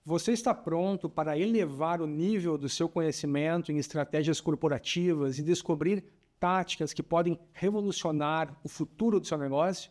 Você está pronto para elevar o nível do seu conhecimento em estratégias corporativas e descobrir táticas que podem revolucionar o futuro do seu negócio?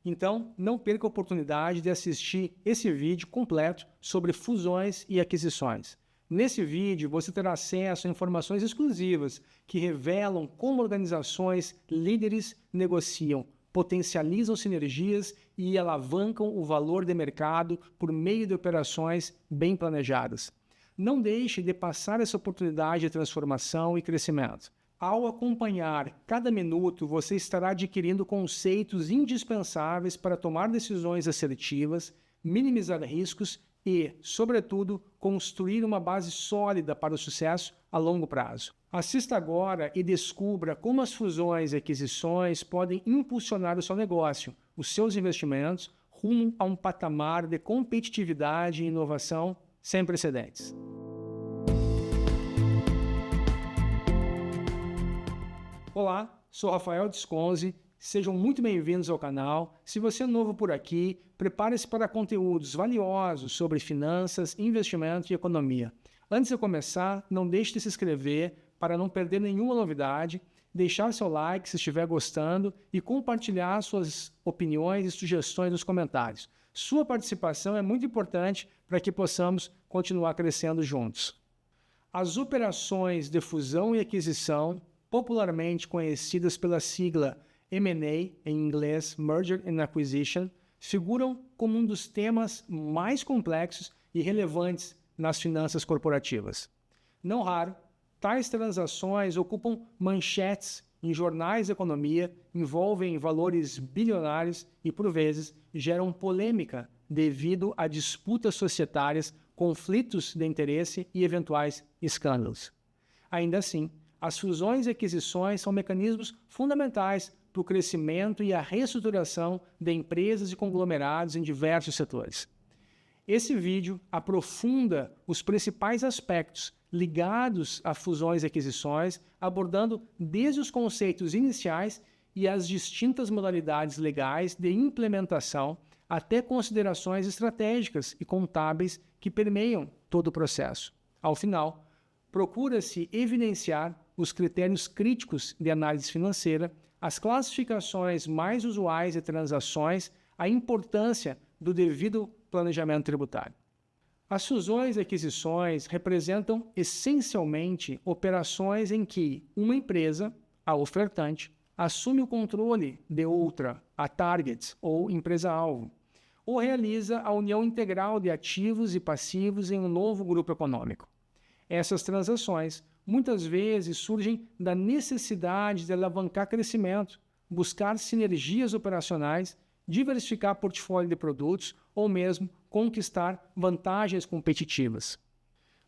Então, não perca a oportunidade de assistir esse vídeo completo sobre fusões e aquisições. Nesse vídeo, você terá acesso a informações exclusivas que revelam como organizações líderes negociam, potencializam sinergias e alavancam o valor de mercado por meio de operações bem planejadas. Não deixe de passar essa oportunidade de transformação e crescimento. Ao acompanhar cada minuto, você estará adquirindo conceitos indispensáveis para tomar decisões assertivas, minimizar riscos e, sobretudo, construir uma base sólida para o sucesso a longo prazo. Assista agora e descubra como as fusões e aquisições podem impulsionar o seu negócio, os seus investimentos, rumo a um patamar de competitividade e inovação sem precedentes. Olá, sou Rafael Desconze, sejam muito bem-vindos ao canal. Se você é novo por aqui, prepare-se para conteúdos valiosos sobre finanças, investimento e economia. Antes de começar, não deixe de se inscrever para não perder nenhuma novidade, deixar seu like se estiver gostando e compartilhar suas opiniões e sugestões nos comentários. Sua participação é muito importante para que possamos continuar crescendo juntos. As operações de fusão e aquisição, popularmente conhecidas pela sigla M&A, em inglês Merger and Acquisition, figuram como um dos temas mais complexos e relevantes nas finanças corporativas. Não raro, tais transações ocupam manchetes em jornais de economia, envolvem valores bilionários e, por vezes, geram polêmica devido a disputas societárias, conflitos de interesse e eventuais escândalos. Ainda assim, as fusões e aquisições são mecanismos fundamentais para o crescimento e a reestruturação de empresas e conglomerados em diversos setores. Esse vídeo aprofunda os principais aspectos ligados a fusões e aquisições, abordando desde os conceitos iniciais e as distintas modalidades legais de implementação até considerações estratégicas e contábeis que permeiam todo o processo. Ao final, procura-se evidenciar os critérios críticos de análise financeira, as classificações mais usuais de transações, a importância do devido planejamento tributário. As fusões e aquisições representam essencialmente operações em que uma empresa, a ofertante, assume o controle de outra, a target ou empresa-alvo, ou realiza a união integral de ativos e passivos em um novo grupo econômico. Essas transações muitas vezes surgem da necessidade de alavancar crescimento, buscar sinergias operacionais, diversificar portfólio de produtos ou mesmo conquistar vantagens competitivas.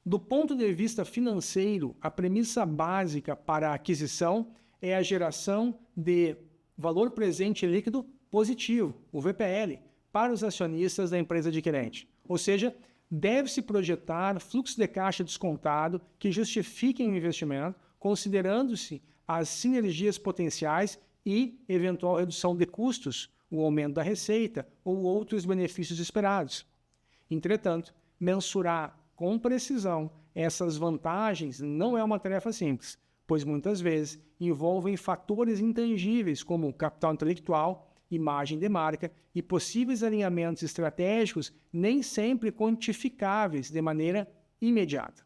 Do ponto de vista financeiro, a premissa básica para a aquisição é a geração de valor presente líquido positivo, o VPL, para os acionistas da empresa adquirente. Ou seja, deve-se projetar fluxo de caixa descontado que justifiquem o investimento, considerando-se as sinergias potenciais e eventual redução de custos, o aumento da receita ou outros benefícios esperados. Entretanto, mensurar com precisão essas vantagens não é uma tarefa simples, pois muitas vezes envolvem fatores intangíveis como capital intelectual, imagem de marca e possíveis alinhamentos estratégicos nem sempre quantificáveis de maneira imediata.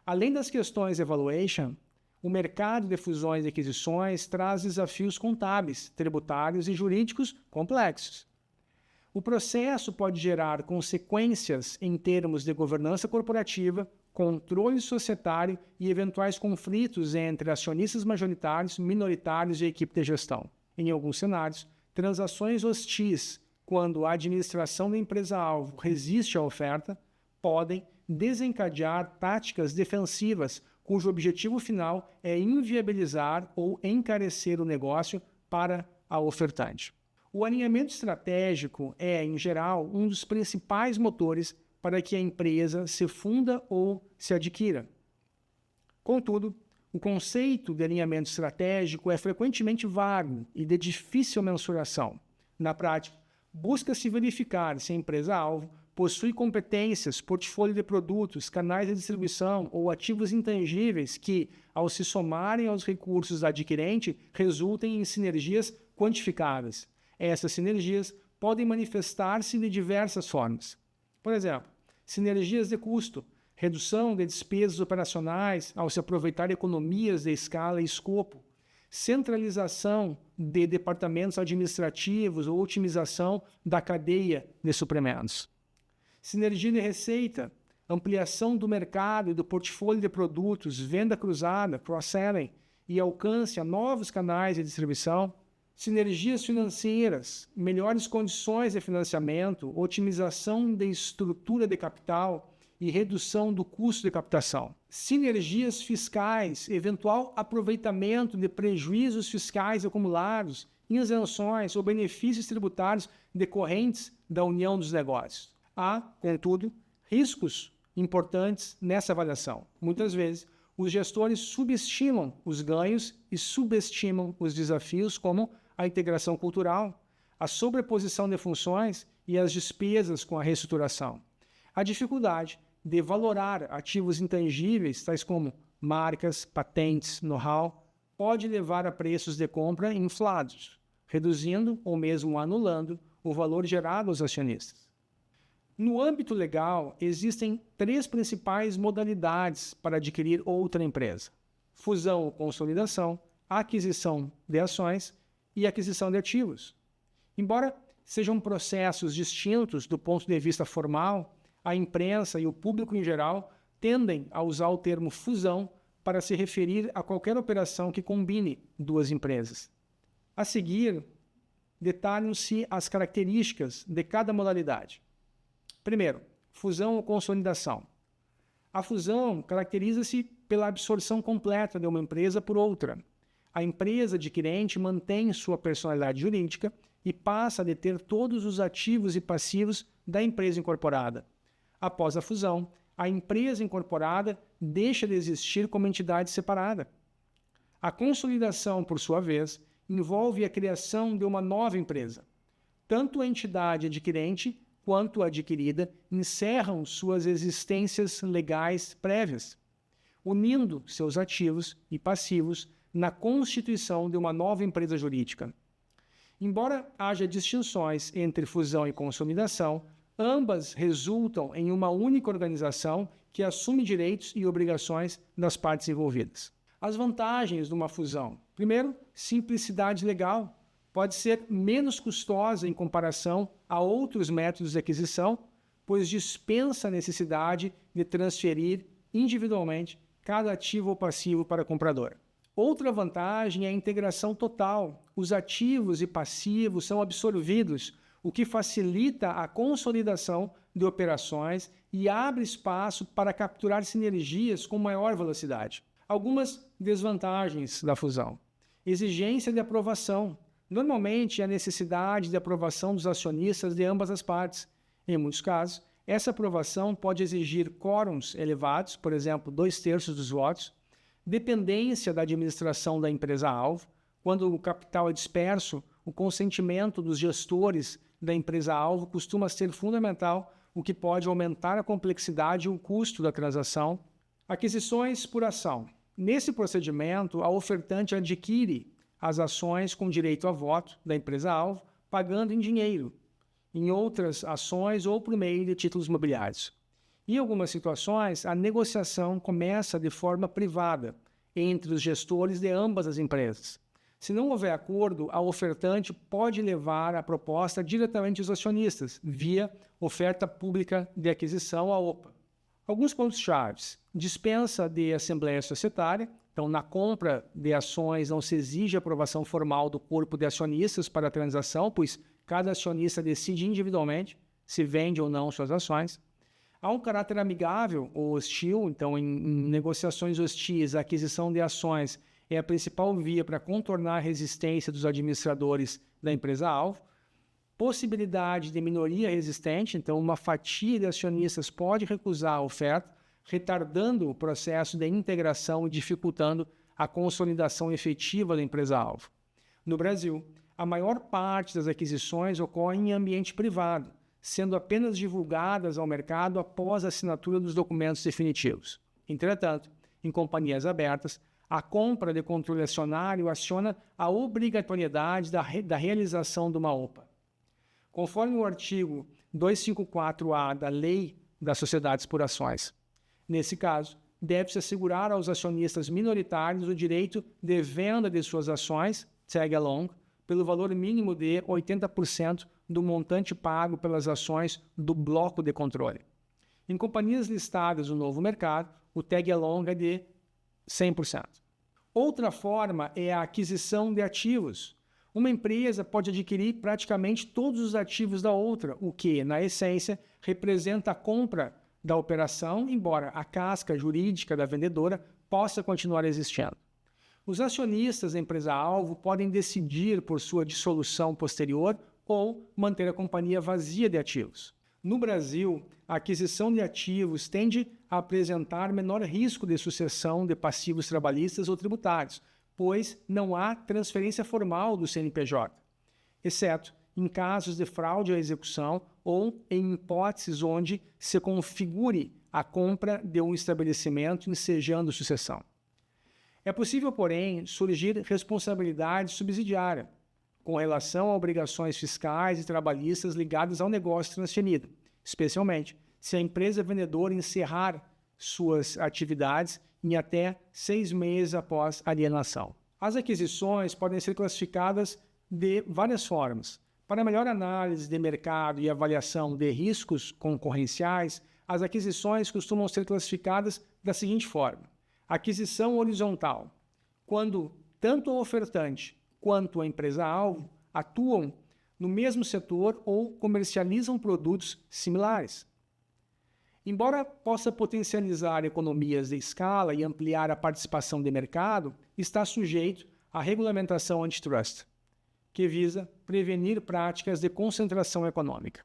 Além das questões de valuation, o mercado de fusões e aquisições traz desafios contábeis, tributários e jurídicos complexos. O processo pode gerar consequências em termos de governança corporativa, controle societário e eventuais conflitos entre acionistas majoritários, minoritários e equipe de gestão. Em alguns cenários, transações hostis, quando a administração da empresa-alvo resiste à oferta, podem desencadear táticas defensivas cujo objetivo final é inviabilizar ou encarecer o negócio para a ofertante. O alinhamento estratégico é, em geral, um dos principais motores para que a empresa se funda ou se adquira. Contudo, o conceito de alinhamento estratégico é frequentemente vago e de difícil mensuração. Na prática, busca-se verificar se a empresa-alvo possui competências, portfólio de produtos, canais de distribuição ou ativos intangíveis que, ao se somarem aos recursos da adquirente, resultem em sinergias quantificáveis. Essas sinergias podem manifestar-se de diversas formas. Por exemplo, sinergias de custo, redução de despesas operacionais ao se aproveitar economias de escala e escopo, centralização de departamentos administrativos ou otimização da cadeia de suprimentos. Sinergia de receita, ampliação do mercado e do portfólio de produtos, venda cruzada, cross-selling e alcance a novos canais de distribuição. Sinergias financeiras, melhores condições de financiamento, otimização da estrutura de capital e redução do custo de captação. Sinergias fiscais, eventual aproveitamento de prejuízos fiscais acumulados, isenções ou benefícios tributários decorrentes da união dos negócios. Há, contudo, riscos importantes nessa avaliação. Muitas vezes, os gestores subestimam os ganhos e subestimam os desafios, como a integração cultural, a sobreposição de funções e as despesas com a reestruturação. A dificuldade de valorar ativos intangíveis, tais como marcas, patentes, know-how, pode levar a preços de compra inflados, reduzindo ou mesmo anulando o valor gerado aos acionistas. No âmbito legal, existem 3 principais modalidades para adquirir outra empresa: fusão ou consolidação, aquisição de ações e aquisição de ativos. Embora sejam processos distintos do ponto de vista formal, a imprensa e o público em geral tendem a usar o termo fusão para se referir a qualquer operação que combine 2 empresas. A seguir, detalham-se as características de cada modalidade. Primeiro, fusão ou consolidação. A fusão caracteriza-se pela absorção completa de uma empresa por outra. A empresa adquirente mantém sua personalidade jurídica e passa a deter todos os ativos e passivos da empresa incorporada. Após a fusão, a empresa incorporada deixa de existir como entidade separada. A consolidação, por sua vez, envolve a criação de uma nova empresa. Tanto a entidade adquirente quanto a adquirida encerram suas existências legais prévias, unindo seus ativos e passivos na constituição de uma nova empresa jurídica. Embora haja distinções entre fusão e consolidação, ambas resultam em uma única organização que assume direitos e obrigações das partes envolvidas. As vantagens de uma fusão. Primeiro, simplicidade legal. Pode ser menos custosa em comparação a outros métodos de aquisição, pois dispensa a necessidade de transferir individualmente cada ativo ou passivo para a compradora. Outra vantagem é a integração total. Os ativos e passivos são absorvidos, o que facilita a consolidação de operações e abre espaço para capturar sinergias com maior velocidade. Algumas desvantagens da fusão. Exigência de aprovação. Normalmente, a necessidade de aprovação dos acionistas de ambas as partes. Em muitos casos, essa aprovação pode exigir quórums elevados, por exemplo, 2/3 dos votos, dependência da administração da empresa-alvo. Quando o capital é disperso, o consentimento dos gestores da empresa-alvo costuma ser fundamental, o que pode aumentar a complexidade e o custo da transação. Aquisições por ação. Nesse procedimento, a ofertante adquire as ações com direito a voto da empresa-alvo, pagando em dinheiro, em outras ações ou por meio de títulos imobiliários. Em algumas situações, a negociação começa de forma privada entre os gestores de ambas as empresas. Se não houver acordo, a ofertante pode levar a proposta diretamente aos acionistas, via oferta pública de aquisição, a OPA. Alguns pontos-chave: dispensa de assembleia societária. Então, na compra de ações não se exige aprovação formal do corpo de acionistas para a transação, pois cada acionista decide individualmente se vende ou não suas ações. Há um caráter amigável ou hostil. Então, em negociações hostis, a aquisição de ações é a principal via para contornar a resistência dos administradores da empresa-alvo. Possibilidade de minoria resistente. Então, uma fatia de acionistas pode recusar a oferta, retardando o processo de integração e dificultando a consolidação efetiva da empresa-alvo. No Brasil, a maior parte das aquisições ocorre em ambiente privado, sendo apenas divulgadas ao mercado após a assinatura dos documentos definitivos. Entretanto, em companhias abertas, a compra de controle acionário aciona a obrigatoriedade da realização de uma OPA. Conforme o artigo 254-A da Lei das Sociedades por Ações. Nesse caso, deve-se assegurar aos acionistas minoritários o direito de venda de suas ações, tag-along, pelo valor mínimo de 80% do montante pago pelas ações do bloco de controle. Em companhias listadas no novo mercado, o tag-along é de 100%. Outra forma é a aquisição de ativos. Uma empresa pode adquirir praticamente todos os ativos da outra, o que, na essência, representa a compra da operação, embora a casca jurídica da vendedora possa continuar existindo. Os acionistas da empresa-alvo podem decidir por sua dissolução posterior ou manter a companhia vazia de ativos. No Brasil, a aquisição de ativos tende a apresentar menor risco de sucessão de passivos trabalhistas ou tributários, pois não há transferência formal do CNPJ, exceto em casos de fraude à execução ou em hipóteses onde se configure a compra de um estabelecimento ensejando sucessão. É possível, porém, surgir responsabilidade subsidiária com relação a obrigações fiscais e trabalhistas ligadas ao negócio transferido, especialmente se a empresa vendedora encerrar suas atividades em até 6 meses após a alienação. As aquisições podem ser classificadas de várias formas. Para melhor análise de mercado e avaliação de riscos concorrenciais, as aquisições costumam ser classificadas da seguinte forma. Aquisição horizontal, quando tanto o ofertante quanto a empresa-alvo atuam no mesmo setor ou comercializam produtos similares. Embora possa potencializar economias de escala e ampliar a participação de mercado, está sujeito à regulamentação antitrust, que visa prevenir práticas de concentração econômica.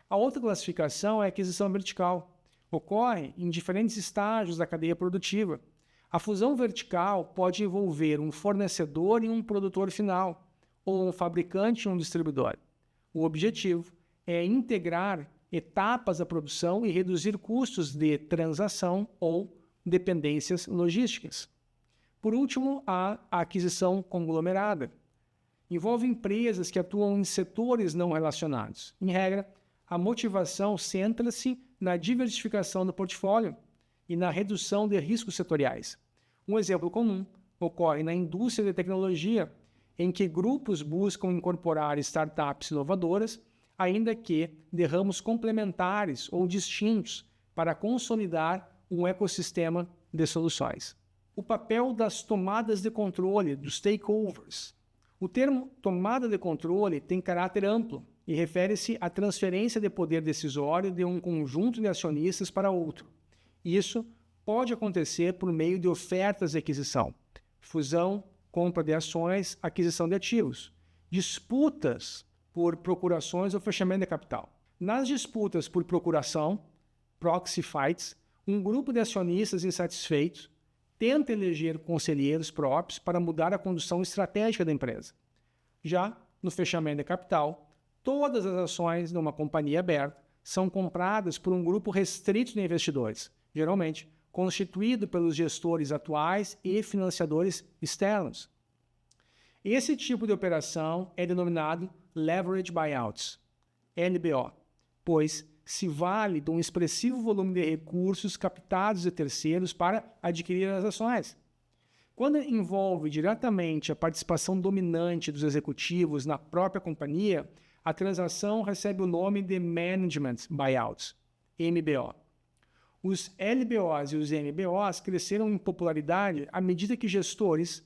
A outra classificação é a aquisição vertical. Ocorre em diferentes estágios da cadeia produtiva. A fusão vertical pode envolver um fornecedor e um produtor final, ou um fabricante e um distribuidor. O objetivo é integrar etapas da produção e reduzir custos de transação ou dependências logísticas. Por último, há a aquisição conglomerada. Envolve empresas que atuam em setores não relacionados. Em regra, a motivação centra-se na diversificação do portfólio e na redução de riscos setoriais. Um exemplo comum ocorre na indústria de tecnologia, em que grupos buscam incorporar startups inovadoras, ainda que de ramos complementares ou distintos, para consolidar um ecossistema de soluções. O papel das tomadas de controle, dos takeovers. O termo tomada de controle tem caráter amplo e refere-se à transferência de poder decisório de um conjunto de acionistas para outro. Isso pode acontecer por meio de ofertas de aquisição, fusão, compra de ações, aquisição de ativos, disputas por procurações ou fechamento de capital. Nas disputas por procuração, proxy fights, um grupo de acionistas insatisfeitos tenta eleger conselheiros próprios para mudar a condução estratégica da empresa. Já no fechamento de capital, todas as ações de uma companhia aberta são compradas por um grupo restrito de investidores, geralmente constituído pelos gestores atuais e financiadores externos. Esse tipo de operação é denominado Leverage Buyouts, LBO, pois se vale de um expressivo volume de recursos captados de terceiros para adquirir as ações. Quando envolve diretamente a participação dominante dos executivos na própria companhia, a transação recebe o nome de Management Buyouts, MBO. Os LBOs e os MBOs cresceram em popularidade à medida que gestores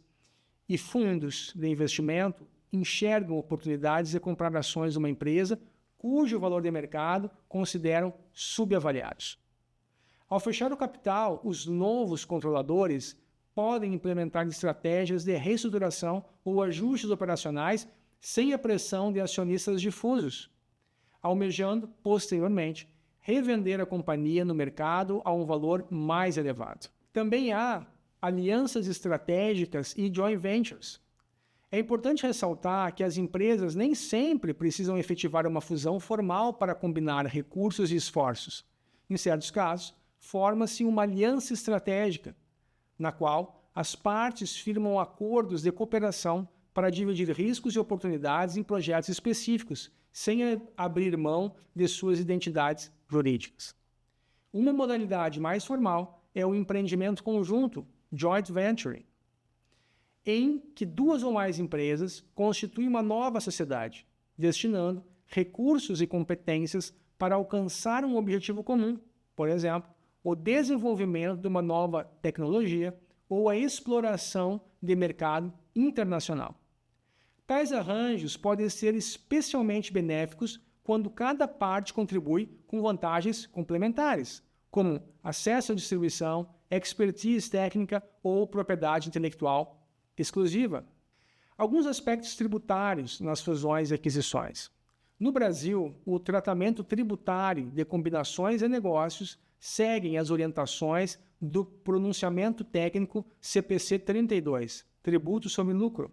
e fundos de investimento enxergam oportunidades de comprar ações de uma empresa cujo valor de mercado consideram subavaliados. Ao fechar o capital, os novos controladores podem implementar estratégias de reestruturação ou ajustes operacionais sem a pressão de acionistas difusos, almejando, posteriormente, revender a companhia no mercado a um valor mais elevado. Também há alianças estratégicas e joint ventures. É importante ressaltar que as empresas nem sempre precisam efetivar uma fusão formal para combinar recursos e esforços. Em certos casos, forma-se uma aliança estratégica, na qual as partes firmam acordos de cooperação para dividir riscos e oportunidades em projetos específicos, sem abrir mão de suas identidades jurídicas. Uma modalidade mais formal é o empreendimento conjunto, joint venture, em que duas ou mais empresas constituem uma nova sociedade, destinando recursos e competências para alcançar um objetivo comum, por exemplo, o desenvolvimento de uma nova tecnologia ou a exploração de mercado internacional. Tais arranjos podem ser especialmente benéficos quando cada parte contribui com vantagens complementares, como acesso à distribuição, expertise técnica ou propriedade intelectual exclusiva. Alguns aspectos tributários nas fusões e aquisições. No Brasil, o tratamento tributário de combinações e negócios seguem as orientações do pronunciamento técnico CPC 32, Tributo sobre Lucro.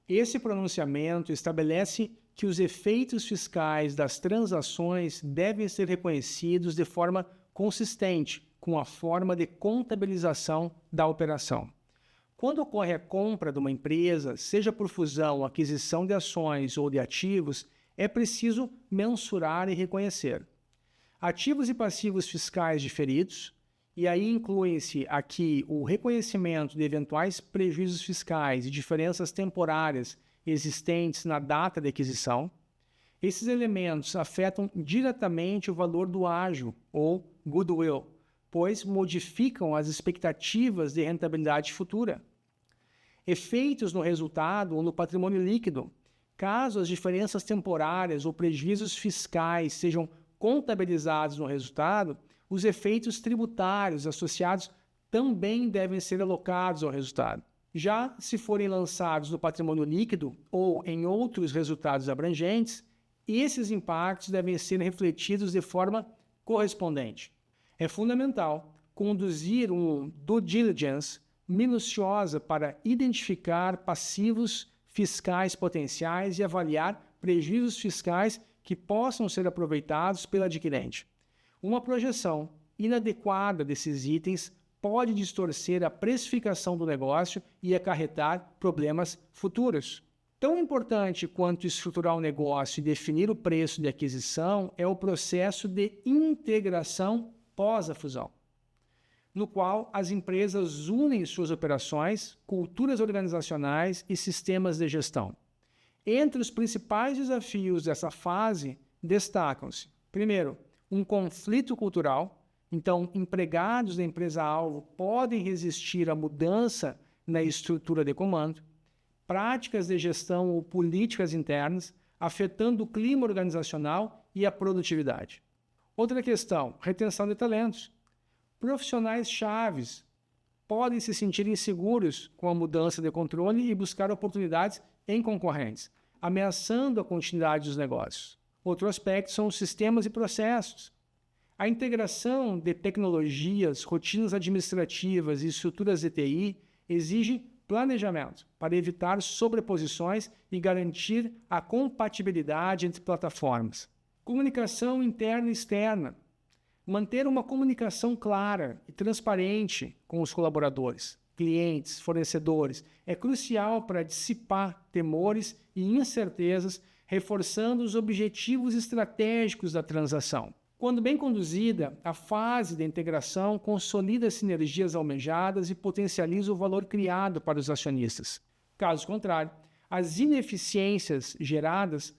Esse pronunciamento estabelece que os efeitos fiscais das transações devem ser reconhecidos de forma consistente com a forma de contabilização da operação. Quando ocorre a compra de uma empresa, seja por fusão, aquisição de ações ou de ativos, é preciso mensurar e reconhecer ativos e passivos fiscais diferidos, e aí incluem-se aqui o reconhecimento de eventuais prejuízos fiscais e diferenças temporárias existentes na data de aquisição. Esses elementos afetam diretamente o valor do ágio, ou goodwill, pois modificam as expectativas de rentabilidade futura. Efeitos no resultado ou no patrimônio líquido, caso as diferenças temporárias ou prejuízos fiscais sejam contabilizados no resultado, os efeitos tributários associados também devem ser alocados ao resultado. Já se forem lançados no patrimônio líquido ou em outros resultados abrangentes, esses impactos devem ser refletidos de forma correspondente. É fundamental conduzir um due diligence minuciosa para identificar passivos fiscais potenciais e avaliar prejuízos fiscais que possam ser aproveitados pelo adquirente. Uma projeção inadequada desses itens pode distorcer a precificação do negócio e acarretar problemas futuros. Tão importante quanto estruturar o negócio e definir o preço de aquisição é o processo de integração pós a fusão, no qual as empresas unem suas operações, culturas organizacionais e sistemas de gestão. Entre os principais desafios dessa fase destacam-se, primeiro, um conflito cultural. Então, empregados da empresa-alvo podem resistir à mudança na estrutura de comando, práticas de gestão ou políticas internas, afetando o clima organizacional e a produtividade. Outra questão, retenção de talentos. Profissionais chaves podem se sentir inseguros com a mudança de controle e buscar oportunidades em concorrentes, ameaçando a continuidade dos negócios. Outro aspecto são os sistemas e processos. A integração de tecnologias, rotinas administrativas e estruturas de TI exige planejamento para evitar sobreposições e garantir a compatibilidade entre plataformas. Comunicação interna e externa. Manter uma comunicação clara e transparente com os colaboradores, clientes, fornecedores é crucial para dissipar temores e incertezas, reforçando os objetivos estratégicos da transação. Quando bem conduzida, a fase de integração consolida as sinergias almejadas e potencializa o valor criado para os acionistas. Caso contrário, as ineficiências geradas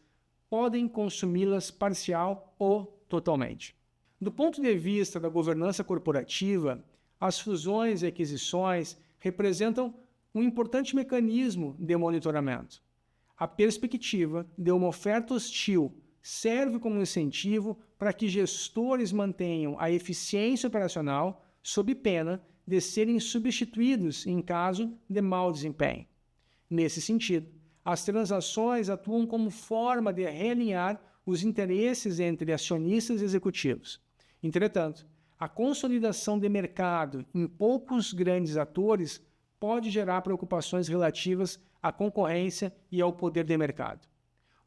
podem consumi-las parcial ou totalmente. Do ponto de vista da governança corporativa, as fusões e aquisições representam um importante mecanismo de monitoramento. A perspectiva de uma oferta hostil serve como incentivo para que gestores mantenham a eficiência operacional sob pena de serem substituídos em caso de mau desempenho. Nesse sentido, as transações atuam como forma de realinhar os interesses entre acionistas e executivos. Entretanto, a consolidação de mercado em poucos grandes atores pode gerar preocupações relativas à concorrência e ao poder de mercado.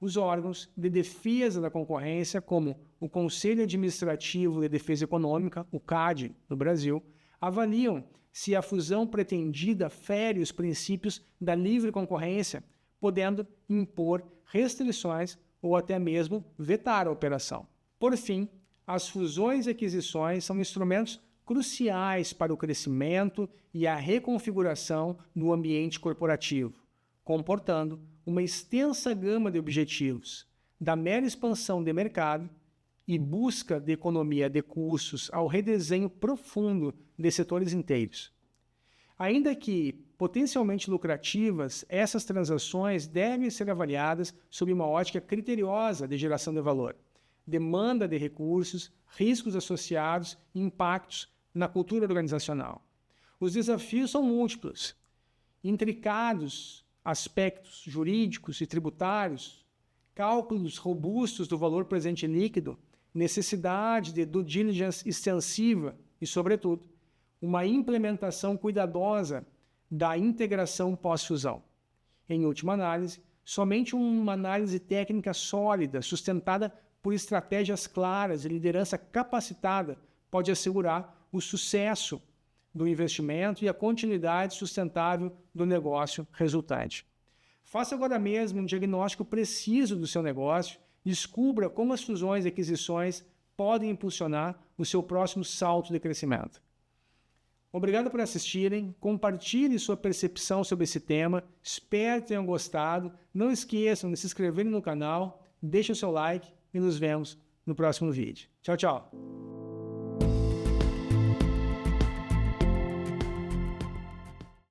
Os órgãos de defesa da concorrência, como o Conselho Administrativo de Defesa Econômica, o CAD, no Brasil, avaliam se a fusão pretendida fere os princípios da livre concorrência, podendo impor restrições ou até mesmo vetar a operação. Por fim, as fusões e aquisições são instrumentos cruciais para o crescimento e a reconfiguração do ambiente corporativo, comportando uma extensa gama de objetivos, da mera expansão de mercado e busca de economia de custos ao redesenho profundo de setores inteiros. Ainda que potencialmente lucrativas, essas transações devem ser avaliadas sob uma ótica criteriosa de geração de valor, demanda de recursos, riscos associados e impactos na cultura organizacional. Os desafios são múltiplos, intricados aspectos jurídicos e tributários, cálculos robustos do valor presente líquido, necessidade de due diligence extensiva e, sobretudo, uma implementação cuidadosa da integração pós-fusão. Em última análise, somente uma análise técnica sólida, sustentada por estratégias claras e liderança capacitada, pode assegurar o sucesso do investimento e a continuidade sustentável do negócio resultante. Faça agora mesmo um diagnóstico preciso do seu negócio e descubra como as fusões e aquisições podem impulsionar o seu próximo salto de crescimento. Obrigado por assistirem, compartilhe sua percepção sobre esse tema, espero que tenham gostado, não esqueçam de se inscreverem no canal, deixem o seu like e nos vemos no próximo vídeo. Tchau, tchau!